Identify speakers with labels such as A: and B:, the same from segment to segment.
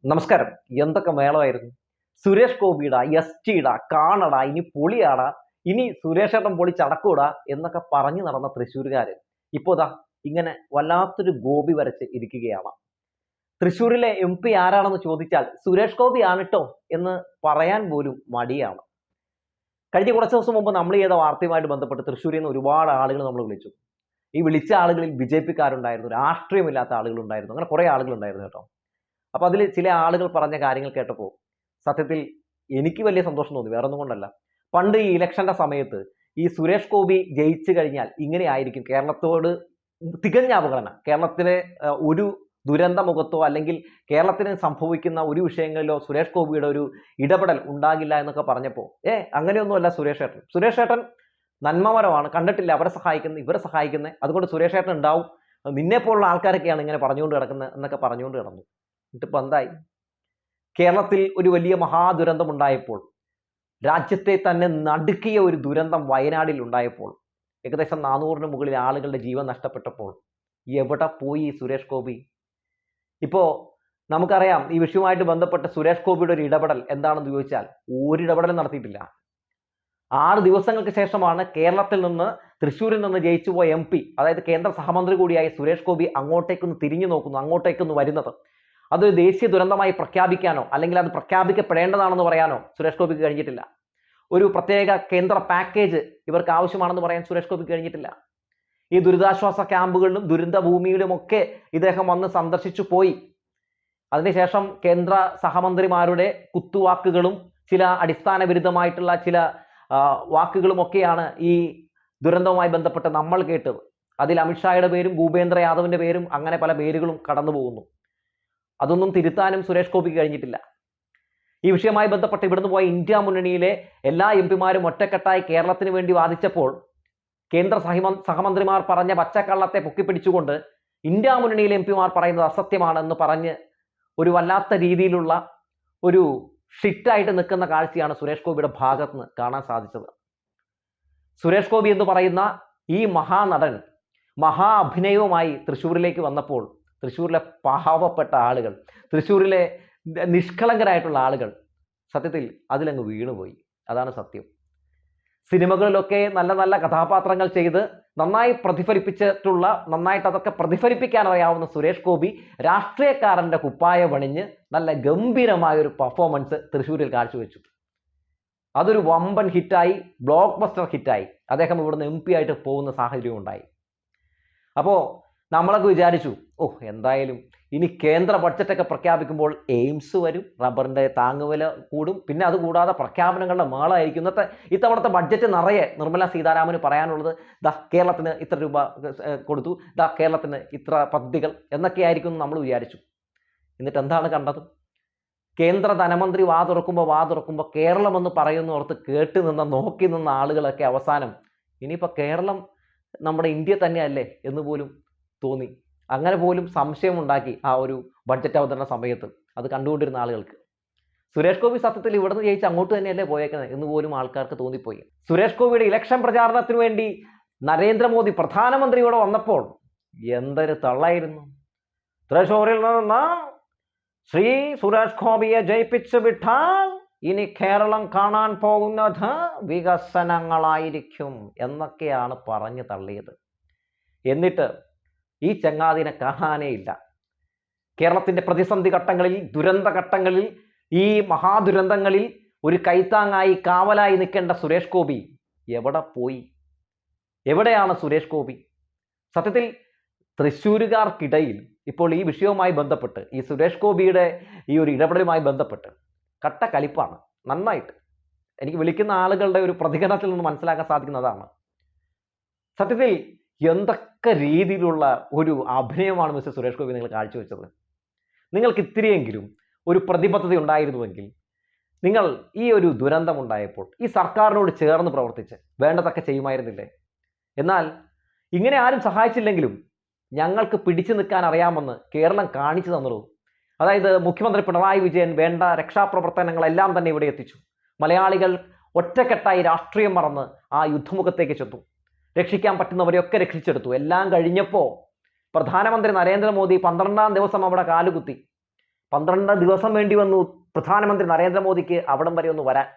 A: നമസ്കാരം. എന്തൊക്കെ മേളമായിരുന്നു. സുരേഷ് ഗോപിയുടെ, എസ്റ്റിയുടെ, കാണടാ ഇനി പൊളിയാടാ, ഇനി സുരേഷ് ഏട്ടൻ പൊളിച്ചടക്കൂടാ എന്നൊക്കെ പറഞ്ഞു നടന്ന തൃശ്ശൂരുകാര് ഇപ്പോ ദാ ഇങ്ങനെ വല്ലാത്തൊരു ഗോപി വരച്ച് ഇരിക്കുകയാണ്. തൃശ്ശൂരിലെ എം പി ആരാണെന്ന് ചോദിച്ചാൽ സുരേഷ് ഗോപിയാണ് ട്ടോ എന്ന് പറയാൻ പോലും മടിയാണ്. കഴിഞ്ഞ കുറച്ച് ദിവസം മുമ്പ് നമ്മൾ ചെയ്ത വാർത്തയുമായിട്ട് ബന്ധപ്പെട്ട് തൃശ്ശൂരിൽ നിന്ന് ഒരുപാട് ആളുകൾ നമ്മൾ വിളിച്ചു. ഈ വിളിച്ച ആളുകളിൽ ബിജെപിക്കാരുണ്ടായിരുന്നു, രാഷ്ട്രീയമില്ലാത്ത ആളുകളുണ്ടായിരുന്നു, അങ്ങനെ കുറെ ആളുകളുണ്ടായിരുന്നു കേട്ടോ. അപ്പൊ അതിൽ ചില ആളുകൾ പറഞ്ഞ കാര്യങ്ങൾ കേട്ടപ്പോൾ സത്യത്തിൽ എനിക്ക് വലിയ സന്തോഷം തോന്നി. വേറൊന്നും കൊണ്ടല്ല. പണ്ട് ഈ ഇലക്ഷന്റെ സമയത്ത് ഈ സുരേഷ് ഗോപി ജയിച്ചു കഴിഞ്ഞാൽ ഇങ്ങനെ ആയിരിക്കും കേരളത്തോട് തികഞ്ഞ അവഗണന, കേരളത്തിലെ ഒരു ദുരന്ത മുഖത്തോ അല്ലെങ്കിൽ കേരളത്തിന് സംഭവിക്കുന്ന ഒരു വിഷയങ്ങളിലോ സുരേഷ് ഗോപിയുടെ ഒരു ഇടപെടൽ ഉണ്ടാകില്ല എന്നൊക്കെ പറഞ്ഞപ്പോൾ അങ്ങനെയൊന്നുമല്ല സുരേഷ് ഏട്ടൻ നന്മമരമാണ്. കണ്ടിട്ടില്ല അവരെ സഹായിക്കുന്നത് ഇവരെ സഹായിക്കുന്നത്, അതുകൊണ്ട് സുരേഷ് ഏട്ടൻ ഉണ്ടാവും, നിന്നെ പോലുള്ള ആൾക്കാരൊക്കെയാണ് ഇങ്ങനെ പറഞ്ഞുകൊണ്ട് കിടക്കുന്നത് എന്നൊക്കെ പറഞ്ഞുകൊണ്ട് കിടന്നു. എന്നിട്ടിപ്പോൾ എന്തായി? കേരളത്തിൽ ഒരു വലിയ മഹാദുരന്തം ഉണ്ടായപ്പോൾ, രാജ്യത്തെ തന്നെ നടുക്കിയ ഒരു ദുരന്തം വയനാടിൽ ഉണ്ടായപ്പോൾ, ഏകദേശം 400-ന് മുകളിൽ ആളുകളുടെ ജീവൻ നഷ്ടപ്പെട്ടപ്പോൾ എവിടെ പോയി സുരേഷ് ഗോപി? ഇപ്പോ നമുക്കറിയാം ഈ വിഷയവുമായിട്ട് ബന്ധപ്പെട്ട് സുരേഷ് ഗോപിയുടെ ഒരു ഇടപെടൽ എന്താണെന്ന് ചോദിച്ചാൽ ഒരു ഇടപെടലും നടത്തിയിട്ടില്ല. 6 ദിവസങ്ങൾക്ക് ശേഷമാണ് കേരളത്തിൽ നിന്ന്, തൃശ്ശൂരിൽ നിന്ന് ജയിച്ചുപോയ എം പി, അതായത് കേന്ദ്ര സഹമന്ത്രി കൂടിയായ സുരേഷ് ഗോപി അങ്ങോട്ടേക്കൊന്ന് തിരിഞ്ഞു നോക്കുന്നു, അങ്ങോട്ടേക്കൊന്ന് വരുന്നത്. അത് ദേശീയ ദുരന്തമായി പ്രഖ്യാപിക്കാനോ അല്ലെങ്കിൽ അത് പ്രഖ്യാപിക്കപ്പെടേണ്ടതാണെന്ന് പറയാനോ സുരേഷ് ഗോപിക്ക് കഴിഞ്ഞിട്ടില്ല. ഒരു പ്രത്യേക കേന്ദ്ര പാക്കേജ് ഇവർക്ക് ആവശ്യമാണെന്ന് പറയാൻ സുരേഷ് ഗോപിക്ക് കഴിഞ്ഞിട്ടില്ല. ഈ ദുരിതാശ്വാസ ക്യാമ്പുകളിലും ദുരന്ത ഭൂമിയിലുമൊക്കെ ഇദ്ദേഹം വന്ന് സന്ദർശിച്ചു പോയി. അതിനുശേഷം കേന്ദ്ര സഹമന്ത്രിമാരുടെ കുത്തുവാക്കുകളും ചില അടിസ്ഥാന വിരുദ്ധമായിട്ടുള്ള ചില വാക്കുകളുമൊക്കെയാണ് ഈ ദുരന്തവുമായി ബന്ധപ്പെട്ട് നമ്മൾ കേട്ടത്. അതിൽ അമിത്ഷായുടെ പേരും ഭൂപേന്ദ്ര യാദവിന്റെ പേരും അങ്ങനെ പല പേരുകളും കടന്നു പോകുന്നു. അതൊന്നും തിരുത്താനും സുരേഷ് ഗോപിക്ക് കഴിഞ്ഞിട്ടില്ല. ഈ വിഷയവുമായി ബന്ധപ്പെട്ട് ഇവിടുന്ന് പോയ ഇന്ത്യ മുന്നണിയിലെ എല്ലാ എം പിമാരും ഒറ്റക്കെട്ടായി കേരളത്തിന് വേണ്ടി വാദിച്ചപ്പോൾ കേന്ദ്ര സഹമന്ത്രിമാർ പറഞ്ഞ പച്ചക്കള്ളത്തെ പൊക്കിപ്പിടിച്ചുകൊണ്ട് ഇന്ത്യ മുന്നണിയിലെ എം പിമാർ പറയുന്നത് അസത്യമാണെന്ന് പറഞ്ഞ് ഒരു വല്ലാത്ത രീതിയിലുള്ള ഒരു ഷിറ്റായിട്ട് നിൽക്കുന്ന കാഴ്ചയാണ് സുരേഷ് ഗോപിയുടെ ഭാഗത്ത് നിന്ന് കാണാൻ സാധിച്ചത്. സുരേഷ് ഗോപി എന്ന് പറയുന്ന ഈ മഹാനടൻ മഹാ അഭിനയവുമായി തൃശ്ശൂരിലേക്ക് വന്നപ്പോൾ തൃശ്ശൂരിലെ പാവപ്പെട്ട ആളുകൾ, തൃശ്ശൂരിലെ നിഷ്കളങ്കരായിട്ടുള്ള ആളുകൾ സത്യത്തിൽ അതിലങ്ങ് വീണുപോയി. അതാണ് സത്യം. സിനിമകളിലൊക്കെ നല്ല നല്ല കഥാപാത്രങ്ങൾ ചെയ്ത് നന്നായി പ്രതിഫലിപ്പിച്ചിട്ടുള്ള, നന്നായിട്ട് അതൊക്കെ പ്രതിഫലിപ്പിക്കാൻ അറിയാവുന്ന സുരേഷ് ഗോപി രാഷ്ട്രീയക്കാരൻ്റെ കുപ്പായ പണിഞ്ഞ് നല്ല ഗംഭീരമായ ഒരു പെർഫോമൻസ് തൃശ്ശൂരിൽ കാഴ്ചവെച്ചു. അതൊരു വമ്പൻ ഹിറ്റായി, ബ്ലോക്ക് ബസ്റ്റർ ഹിറ്റായി. അദ്ദേഹം ഇവിടുന്ന് എം പി ആയിട്ട് പോകുന്ന സാഹചര്യം ഉണ്ടായി. അപ്പോൾ നമ്മളൊക്കെ വിചാരിച്ചു, എന്തായാലും ഇനി കേന്ദ്ര ബഡ്ജറ്റൊക്കെ പ്രഖ്യാപിക്കുമ്പോൾ എയിംസ് വരും, റബ്ബറിൻ്റെ താങ്ങുവില കൂടും, പിന്നെ അതുകൂടാതെ പ്രഖ്യാപനങ്ങളുടെ മേളായിരിക്കും. ഇത്തവണത്തെ ബഡ്ജറ്റ് നിറയെ നിർമ്മല സീതാരാമന് പറയാനുള്ളത് കേരളത്തിന് ഇത്ര രൂപ കൊടുത്തു, കേരളത്തിന് ഇത്ര പദ്ധതികൾ എന്നൊക്കെ ആയിരിക്കും നമ്മൾ വിചാരിച്ചു. എന്നിട്ട് എന്താണ് കണ്ടത്? കേന്ദ്ര ധനമന്ത്രി വാ തുറക്കുമ്പോൾ കേരളം എന്ന് പറയുന്നോർത്ത് കേട്ട് നിന്ന, നോക്കി നിന്ന ആളുകളൊക്കെ അവസാനം ഇനിയിപ്പോൾ കേരളം നമ്മുടെ ഇന്ത്യ തന്നെയല്ലേ എന്ന് പോലും തോന്നി. അങ്ങനെ പോലും സംശയമുണ്ടാക്കി ആ ഒരു ബഡ്ജറ്റ് അവതരണ സമയത്ത് അത് കണ്ടുകൊണ്ടിരുന്ന ആളുകൾക്ക്. സുരേഷ് ഗോപി സത്യത്തിൽ ഇവിടുന്ന് ജയിച്ച് അങ്ങോട്ട് തന്നെയല്ലേ പോയേക്കുന്നത് എന്ന് പോലും ആൾക്കാർക്ക് തോന്നിപ്പോയി. സുരേഷ് ഗോപിയുടെ ഇലക്ഷൻ പ്രചാരണത്തിന് വേണ്ടി നരേന്ദ്രമോദി പ്രധാനമന്ത്രിയോടെ വന്നപ്പോൾ എന്തൊരു തള്ളായിരുന്നു. തൃശ്ശൂരിൽ നിന്ന് ശ്രീ സുരേഷ് ഗോപിയെ ജയിപ്പിച്ചു വിട്ടാൽ ഇനി കേരളം കാണാൻ പോകുന്നത് വികസനങ്ങളായിരിക്കും എന്നൊക്കെയാണ് പറഞ്ഞു തള്ളിയത്. എന്നിട്ട് ഈ ചങ്ങാതിനെ കാണാനേ ഇല്ല. കേരളത്തിന്റെ പ്രതിസന്ധി ഘട്ടങ്ങളിൽ, ദുരന്ത ഘട്ടങ്ങളിൽ, ഈ മഹാദുരന്തങ്ങളിൽ ഒരു കൈത്താങ്ങായി, കാവലായി നിൽക്കേണ്ട സുരേഷ് ഗോപി എവിടെ പോയി? എവിടെയാണ് സുരേഷ് ഗോപി? സത്യത്തിൽ തൃശ്ശൂരുകാർക്കിടയിൽ ഇപ്പോൾ ഈ വിഷയവുമായി ബന്ധപ്പെട്ട്, ഈ സുരേഷ് ഗോപിയുടെ ഈ ഒരു ഇടപെടലുമായി ബന്ധപ്പെട്ട് കട്ട കലിപ്പാണ്. നന്നായിട്ട് എനിക്ക് വിളിക്കുന്ന ആളുകളുടെ ഒരു പ്രതികരണത്തിൽ നിന്ന് മനസ്സിലാക്കാൻ സാധിക്കുന്നതാണ്. സത്യത്തിൽ എന്തൊക്കെ രീതിയിലുള്ള ഒരു അഭിനയമാണ് മിസ്റ്റർ സുരേഷ് ഗോപി നിങ്ങൾ കാഴ്ചവെച്ചത്. നിങ്ങൾക്ക് ഇത്തിരിയെങ്കിലും ഒരു പ്രതിബദ്ധത ഉണ്ടായിരുന്നുവെങ്കിൽ നിങ്ങൾ ഈ ഒരു ദുരന്തമുണ്ടായപ്പോൾ ഈ സർക്കാരിനോട് ചേർന്ന് പ്രവർത്തിച്ച് വേണ്ടതൊക്കെ ചെയ്യുമായിരുന്നില്ലേ? എന്നാൽ ഇങ്ങനെ ആരും സഹായിച്ചില്ലെങ്കിലും ഞങ്ങൾക്ക് പിടിച്ചു നിൽക്കാൻ അറിയാമെന്ന് കേരളം കാണിച്ചു തന്നുള്ളൂ. അതായത് മുഖ്യമന്ത്രി പിണറായി വിജയൻ വേണ്ട രക്ഷാപ്രവർത്തനങ്ങളെല്ലാം തന്നെ ഇവിടെ എത്തിച്ചു. മലയാളികൾ ഒറ്റക്കെട്ടായി രാഷ്ട്രീയം മറന്ന് ആ യുദ്ധമുഖത്തേക്ക് ചെന്നു. രക്ഷിക്കാൻ പറ്റുന്നവരെയൊക്കെ രക്ഷിച്ചെടുത്തു. എല്ലാം കഴിഞ്ഞപ്പോൾ പ്രധാനമന്ത്രി നരേന്ദ്രമോദി 12-ാം ദിവസം അവിടെ കാലുകുത്തി. 12 ദിവസം വേണ്ടി വന്നു പ്രധാനമന്ത്രി നരേന്ദ്രമോദിക്ക് അവിടം വരെ ഒന്ന് വരാൻ.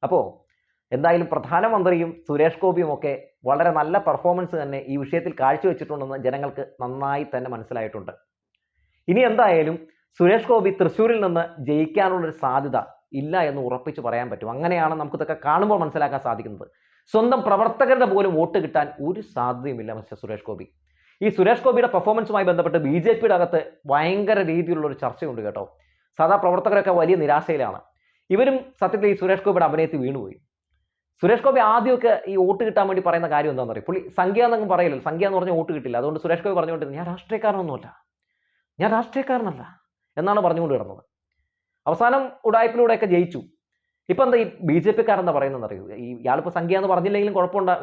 A: അപ്പോൾ എന്തായാലും പ്രധാനമന്ത്രിയും സുരേഷ് ഗോപിയും ഒക്കെ വളരെ നല്ല പെർഫോമൻസ് തന്നെ ഈ വിഷയത്തിൽ കാഴ്ചവെച്ചിട്ടുണ്ടെന്ന് ജനങ്ങൾക്ക് നന്നായി തന്നെ മനസ്സിലായിട്ടുണ്ട്. ഇനി എന്തായാലും സുരേഷ് ഗോപി തൃശ്ശൂരിൽ നിന്ന് ജയിക്കാനുള്ളൊരു സാധ്യത ഇല്ല എന്ന് ഉറപ്പിച്ച് പറയാൻ പറ്റും. അങ്ങനെയാണ് നമുക്കിതൊക്കെ കാണുമ്പോൾ മനസ്സിലാക്കാൻ സാധിക്കുന്നത്. സ്വന്തം പ്രവർത്തകരുടെ പോലും വോട്ട് കിട്ടാൻ ഒരു സാധ്യതയുമില്ല മിസ്റ്റർ സുരേഷ് ഗോപി. ഈ സുരേഷ് ഗോപിയുടെ പെർഫോമൻസുമായി ബന്ധപ്പെട്ട് BJPയുടെ അകത്ത് ഭയങ്കര രീതിയിലുള്ള ഒരു ചർച്ചയുണ്ട് കേട്ടോ. സാധാ പ്രവർത്തകരൊക്കെ വലിയ നിരാശയിലാണ്. ഇവരും സത്യത്തിൽ ഈ സുരേഷ് ഗോപിയുടെ അഭിനയത്തിൽ വീണുപോയി. സുരേഷ് ഗോപി ആദ്യമൊക്കെ ഈ വോട്ട് കിട്ടാൻ വേണ്ടി പറയുന്ന കാര്യം എന്താണെന്ന് പറയും, പുള്ളി സംഖ്യ എന്നൊന്നും പറയില്ലല്ലോ, സംഖ്യ എന്ന് പറഞ്ഞാൽ വോട്ട് കിട്ടില്ല. അതുകൊണ്ട് സുരേഷ് ഗോപി പറഞ്ഞുകൊണ്ടിരുന്നത് ഞാൻ രാഷ്ട്രീയക്കാരനല്ല എന്നാണ് പറഞ്ഞുകൊണ്ട് കിടന്നത്. അവസാനം ഉടായ്പിലൂടെയൊക്കെ ജയിച്ചു. ഇപ്പം എന്താ ഈ BJPക്കാരെന്താ പറയുന്നത് അറിയൂ, ഈ ഇയാളിപ്പോൾ സംഖ്യ എന്ന് പറഞ്ഞില്ലെങ്കിലും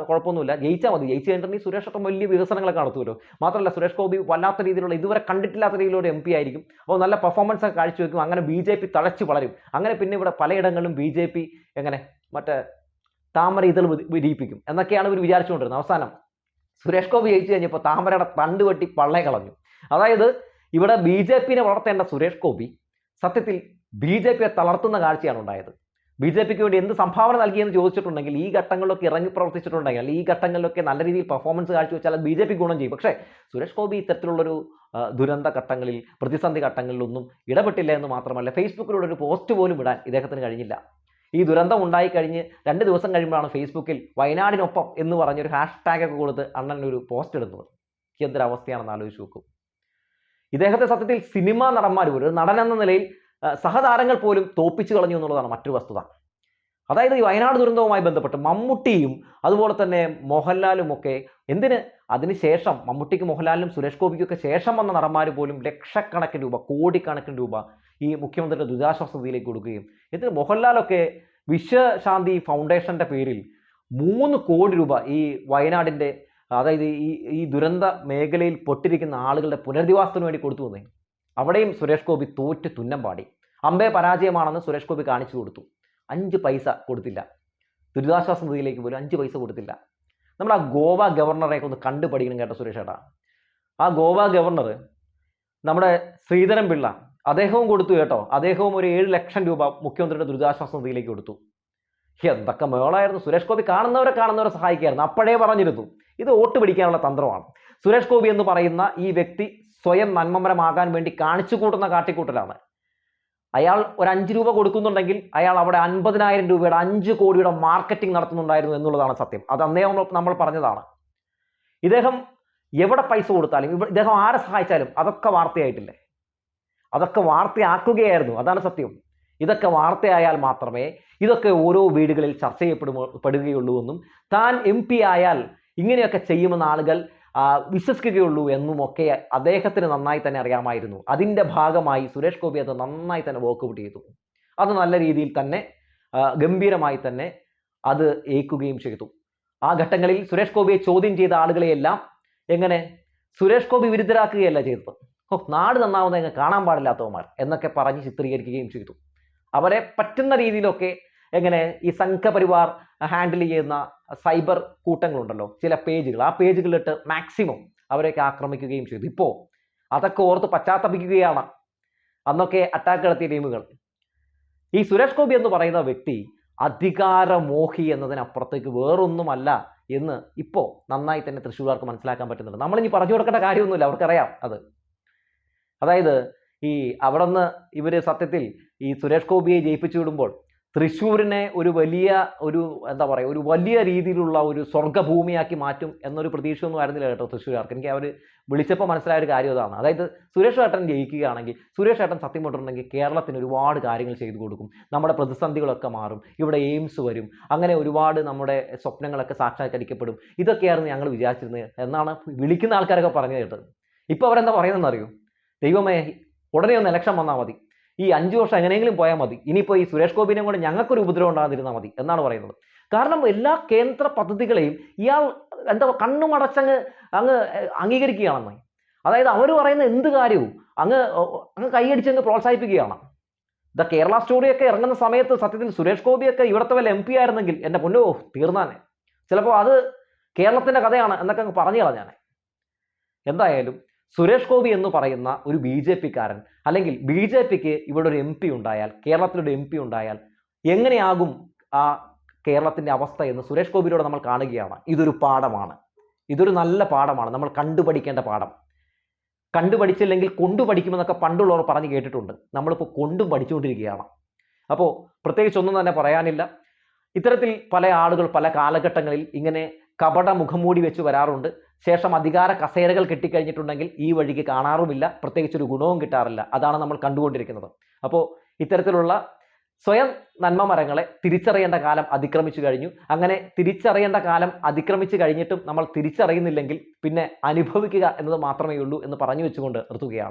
A: കുഴപ്പമൊന്നുമില്ല, ജയിച്ചാൽ മതി. ജയിച്ചു കഴിഞ്ഞിട്ടുണ്ടെങ്കിൽ സുരേഷ് ഏട്ടൻ വലിയ വികസനങ്ങളൊക്കെ നടത്തുമല്ലോ. മാത്രമല്ല സുരേഷ് ഗോപി വല്ലാത്ത രീതിയിലുള്ള ഇതുവരെ കണ്ടിട്ടില്ലാത്ത രീതിയിലുള്ള ഒരു MP ആയിരിക്കും. അപ്പോൾ നല്ല പെർഫോമൻസ് ഒക്കെ കാഴ്ചവെക്കും. അങ്ങനെ BJP തഴച്ചു വളരും. അങ്ങനെ പിന്നെ ഇവിടെ പലയിടങ്ങളിലും BJP എങ്ങനെ മറ്റേ താമര ഇതൾ വിരിയിപ്പിക്കും എന്നൊക്കെയാണ് ഇവർ വിചാരിച്ചുകൊണ്ടിരുന്നത്. അവസാനം സുരേഷ് ഗോപി ജയിച്ചു കഴിഞ്ഞപ്പോൾ താമരയുടെ തണ്ട് വെട്ടി പള്ളയെ കളഞ്ഞു. അതായത് ഇവിടെ BJPനെ വളർത്തേണ്ട സുരേഷ് ഗോപി സത്യത്തിൽ BJPയെ തളർത്തുന്ന കാഴ്ചയാണ് ഉണ്ടായത്. BJPക്ക് വേണ്ടി എന്ത് സംഭാവന നൽകിയെന്ന് ചോദിച്ചിട്ടുണ്ടെങ്കിൽ ഈ ഘട്ടങ്ങളിലൊക്കെ ഇറങ്ങി പ്രവർത്തിച്ചിട്ടുണ്ടെങ്കിൽ അല്ലെങ്കിൽ ഈ ഘട്ടങ്ങളിലൊക്കെ നല്ല രീതിയിൽ പെർഫോമൻസ് കാഴ്ചവെച്ചാൽ അത് BJP ഗുണം ചെയ്യും. പക്ഷേ സുരേഷ് ഗോപി ഇത്തരത്തിലുള്ളൊരു ദുരന്ത ഘട്ടങ്ങളിൽ പ്രതിസന്ധി ഘട്ടങ്ങളിലൊന്നും ഇടപെട്ടില്ല എന്ന് മാത്രമല്ല ഫേസ്ബുക്കിലൂടെ ഒരു പോസ്റ്റ് പോലും ഇടാൻ ഇദ്ദേഹത്തിന് കഴിഞ്ഞില്ല. ഈ ദുരന്തം ഉണ്ടായി കഴിഞ്ഞ് 2 ദിവസം കഴിയുമ്പോഴാണ് ഫേസ്ബുക്കിൽ വയനാടിനൊപ്പം എന്ന് പറഞ്ഞൊരു #ഒക്കെ കൊടുത്ത് അണ്ണൻ ഒരു പോസ്റ്റ് ഇടുന്നത്. എന്തൊരവസ്ഥയാണെന്ന് ആലോചിച്ച് നോക്കും. ഇദ്ദേഹത്തെ സത്യത്തിൽ സിനിമാ നടന്മാർ പോലും ഒരു നടൻ എന്ന നിലയിൽ സഹതാരങ്ങൾ പോലും തോപ്പിച്ചു കളഞ്ഞു എന്നുള്ളതാണ് മറ്റൊരു വസ്തുത. അതായത് ഈ വയനാട് ദുരന്തവുമായി ബന്ധപ്പെട്ട് മമ്മൂട്ടിയും അതുപോലെ തന്നെ മോഹൻലാലും ഒക്കെ അതിനുശേഷം മമ്മൂട്ടിക്ക് മോഹൻലാലിനും സുരേഷ് ഗോപിക്കൊക്കെ ശേഷം വന്ന നടന്മാർ പോലും ലക്ഷക്കണക്കിന് രൂപ കോടിക്കണക്കിന് രൂപ ഈ മുഖ്യമന്ത്രിയുടെ ദുരിതാശ്വാസ നിധിയിലേക്ക് കൊടുക്കുകയും എന്നിട്ട് മോഹൻലാലൊക്കെ വിശ്വശാന്തി ഫൗണ്ടേഷന്റെ പേരിൽ 3 കോടി രൂപ ഈ വയനാടിൻ്റെ അതായത് ഈ ദുരന്ത മേഖലയിൽ പൊട്ടിരിക്കുന്ന ആളുകളുടെ പുനരധിവാസത്തിന് വേണ്ടി കൊടുത്തു വന്നേ. അവിടെയും സുരേഷ് ഗോപി തോറ്റ് തുന്നം പാടി. അമ്പേ പരാജയമാണെന്ന് സുരേഷ് ഗോപി കാണിച്ചു കൊടുത്തു. 5 പൈസ കൊടുത്തില്ല. ദുരിതാശ്വാസ നിധിയിലേക്ക് പോലും 5 പൈസ കൊടുത്തില്ല. നമ്മൾ ആ ഗോവ ഗവർണറെയൊക്കെ ഒന്ന് കണ്ടുപഠിക്കണം കേട്ടോ സുരേഷ് ഏട്ടാ. ആ ഗോവ ഗവർണർ നമ്മുടെ ശ്രീധരൻ പിള്ള അദ്ദേഹവും കൊടുത്തു കേട്ടോ. അദ്ദേഹവും ഒരു 7 ലക്ഷം രൂപ മുഖ്യമന്ത്രിയുടെ ദുരിതാശ്വാസ നിധിയിലേക്ക് കൊടുത്തു. എന്തൊക്കെ മേളായിരുന്നു. സുരേഷ് ഗോപി കാണുന്നവരെ സഹായിക്കായിരുന്നു. അപ്പോഴേ പറഞ്ഞിരുന്നു ഇത് വോട്ട് പിടിക്കാനുള്ള തന്ത്രമാണ്. സുരേഷ് ഗോപി എന്ന് പറയുന്ന ഈ വ്യക്തി സ്വയം നന്മമരമാകാൻ വേണ്ടി കാണിച്ചു കൂട്ടുന്ന കാട്ടിക്കൂട്ടലാണ്. അയാൾ ഒരു 5 രൂപ കൊടുക്കുന്നുണ്ടെങ്കിൽ അയാൾ അവിടെ 50,000 രൂപയുടെ 5 കോടിയുടെ മാർക്കറ്റിംഗ് നടത്തുന്നുണ്ടായിരുന്നു എന്നുള്ളതാണ് സത്യം. അത് അന്നേ നമ്മൾ പറഞ്ഞതാണ്. ഇദ്ദേഹം എവിടെ പൈസ കൊടുത്താലും ഇദ്ദേഹം ആരെ സഹായിച്ചാലും അതൊക്കെ വാർത്തയായിട്ടില്ലേ, അതൊക്കെ വാർത്തയാക്കുകയായിരുന്നു. അതാണ് സത്യം. ഇതൊക്കെ വാർത്തയായാൽ മാത്രമേ ഇതൊക്കെ ഓരോ വീടുകളിൽ ചർച്ച ചെയ്യപ്പെടുകയുള്ളൂ എന്നും താൻ MP ആയാൽ ഇങ്ങനെയൊക്കെ ചെയ്യുമെന്ന് ആളുകൾ വിശ്വസിക്കുകയുള്ളൂ എന്നുമൊക്കെ അദ്ദേഹത്തിന് നന്നായി തന്നെ അറിയാമായിരുന്നു. അതിൻ്റെ ഭാഗമായി സുരേഷ് ഗോപി അത് നന്നായി തന്നെ വർക്ക്ഔട്ട് ചെയ്തു. അത് നല്ല രീതിയിൽ തന്നെ ഗംഭീരമായി തന്നെ അത് ഏൽക്കുകയും ചെയ്തു. ആ ഘട്ടങ്ങളിൽ സുരേഷ് ഗോപിയെ ചോദ്യം ചെയ്ത ആളുകളെയെല്ലാം എങ്ങനെ സുരേഷ് ഗോപി വിരുദ്ധരാക്കുകയല്ല ചെയ്തത്. നാട് നന്നാവുന്ന കാണാൻ പാടില്ലാത്തവന്മാർ എന്നൊക്കെ പറഞ്ഞ് ചിത്രീകരിക്കുകയും ചെയ്തു. അവരെ പറ്റുന്ന രീതിയിലൊക്കെ എങ്ങനെ ഈ സംഘപരിവാർ ഹാൻഡിൽ ചെയ്യുന്ന സൈബർ കൂട്ടങ്ങളുണ്ടല്ലോ, ചില പേജുകൾ, ആ പേജുകളിലിട്ട് മാക്സിമം അവരെയൊക്കെ ആക്രമിക്കുകയും ചെയ്തു. ഇപ്പോൾ അതൊക്കെ ഓർത്ത് പശ്ചാത്തപിക്കുകയാണ് അന്നൊക്കെ അറ്റാക്ക് നടത്തിയ ടീമുകൾ. ഈ സുരേഷ് ഗോപി എന്ന് പറയുന്ന വ്യക്തി അധികാരമോഹി എന്നതിനപ്പുറത്തേക്ക് വേറൊന്നുമല്ല എന്ന് ഇപ്പോൾ നന്നായി തന്നെ തൃശ്ശൂർകാർക്ക് മനസ്സിലാക്കാൻ പറ്റുന്നുണ്ട്. നമ്മളിനി പറഞ്ഞു കൊടുക്കേണ്ട കാര്യമൊന്നുമില്ല, അവർക്കറിയാം അത്. അതായത് ഈ അവിടെ നിന്ന് ഇവർ സത്യത്തിൽ ഈ സുരേഷ് ഗോപിയെ ജയിപ്പിച്ചു വിടുമ്പോൾ തൃശ്ശൂരിനെ ഒരു വലിയ രീതിയിലുള്ള ഒരു സ്വർഗ്ഗഭൂമിയാക്കി മാറ്റും എന്നൊരു പ്രതീക്ഷയൊന്നും ആയിരുന്നില്ല കേട്ടോ തൃശ്ശൂർകാർക്ക്. എനിക്ക് അവർ വിളിച്ചപ്പോൾ മനസ്സിലായ ഒരു കാര്യം അതാണ്. അതായത് സുരേഷ് ഏട്ടൻ ജയിക്കുകയാണെങ്കിൽ, സുരേഷ് ഏട്ടൻ സത്യം കൊണ്ടിട്ടുണ്ടെങ്കിൽ കേരളത്തിന് ഒരുപാട് കാര്യങ്ങൾ ചെയ്തു കൊടുക്കും. നമ്മുടെ പ്രതിസന്ധികളൊക്കെ മാറും, ഇവിടെ എയിംസ് വരും, അങ്ങനെ ഒരുപാട് നമ്മുടെ സ്വപ്നങ്ങളൊക്കെ സാക്ഷാത്കരിക്കപ്പെടും. ഇതൊക്കെയായിരുന്നു ഞങ്ങൾ വിചാരിച്ചിരുന്നത് എന്നാണ് വിളിക്കുന്ന ആൾക്കാരൊക്കെ പറഞ്ഞു കേട്ടത്. ഇപ്പോൾ അവരെന്താ പറയുന്നതെന്ന് അറിയൂ, ദൈവമേ ഉടനെ ഒന്ന് ഇലക്ഷൻ വന്നാൽ മതി, ഈ 5 വർഷം എങ്ങനെയെങ്കിലും പോയാൽ മതി, ഇനിയിപ്പോൾ ഈ സുരേഷ് ഗോപിനെ കൊണ്ട് ഞങ്ങൾക്കൊരു ഉപദ്രവം ഉണ്ടാകാതിരുന്നാൽ മതി എന്നാണ് പറയുന്നത്. കാരണം എല്ലാ കേന്ദ്ര പദ്ധതികളെയും ഇയാൾ കണ്ണുമടച്ചങ്ങ് അംഗീകരിക്കുകയാണെന്ന്. അതായത് അവർ പറയുന്ന എന്ത് കാര്യവും അങ്ങ് കൈയടിച്ചങ്ങ് പ്രോത്സാഹിപ്പിക്കുകയാണ്. കേരള സ്റ്റോറിയൊക്കെ ഇറങ്ങുന്ന സമയത്ത് സത്യത്തിൽ സുരേഷ് ഗോപിയൊക്കെ ഇവിടുത്തെ വല്ല MP ആയിരുന്നെങ്കിൽ എൻ്റെ പൊന്നോ തീർന്നാനെ. ചിലപ്പോൾ അത് കേരളത്തിൻ്റെ കഥയാണ് എന്നൊക്കെ അങ്ങ് പറഞ്ഞു കളഞ്ഞാനെ. എന്തായാലും സുരേഷ് ഗോപി എന്ന് പറയുന്ന ഒരു ബി ജെ പിക്കാരൻ, അല്ലെങ്കിൽ ബി ജെ പിക്ക് ഇവിടെ ഒരു എം പി ഉണ്ടായാൽ, കേരളത്തിലൊരു എം പി ഉണ്ടായാൽ എങ്ങനെയാകും ആ കേരളത്തിന്റെ അവസ്ഥ എന്ന് സുരേഷ് ഗോപിയിലൂടെ നമ്മൾ കാണുകയാണ്. ഇതൊരു പാഠമാണ്, ഇതൊരു നല്ല പാഠമാണ്, നമ്മൾ കണ്ടുപഠിക്കേണ്ട പാഠം. കണ്ടുപഠിച്ചില്ലെങ്കിൽ കൊണ്ടുപഠിക്കുമെന്നൊക്കെ പണ്ടുള്ളവർ പറഞ്ഞു കേട്ടിട്ടുണ്ട്. നമ്മളിപ്പോൾ കൊണ്ടും പഠിച്ചുകൊണ്ടിരിക്കുകയാണ്. അപ്പോൾ പ്രത്യേകിച്ച് ഒന്നും തന്നെ പറയാനില്ല. ഇത്തരത്തിൽ പല ആളുകൾ പല കാലഘട്ടങ്ങളിൽ ഇങ്ങനെ കപട മുഖംമൂടി വെച്ച് വരാറുണ്ട്. ശേഷം അധികാര കസേരകൾ കിട്ടിക്കഴിഞ്ഞിട്ടുണ്ടെങ്കിൽ ഈ വഴിക്ക് കാണാറുമില്ല, പ്രത്യേകിച്ച് ഒരു ഗുണവും കിട്ടാറില്ല. അതാണ് നമ്മൾ കണ്ടുകൊണ്ടിരിക്കുന്നത്. അപ്പോൾ ഇത്തരത്തിലുള്ള സ്വയം നന്മ മരങ്ങളെ തിരിച്ചറിയേണ്ട കാലം അതിക്രമിച്ചു കഴിഞ്ഞു. അങ്ങനെ തിരിച്ചറിയേണ്ട കാലം അതിക്രമിച്ചു കഴിഞ്ഞിട്ടും നമ്മൾ തിരിച്ചറിയുന്നില്ലെങ്കിൽ പിന്നെ അനുഭവിക്കുക എന്നത് മാത്രമേ ഉള്ളൂ എന്ന് പറഞ്ഞു വെച്ചുകൊണ്ട് നിർത്തുകയാണ്.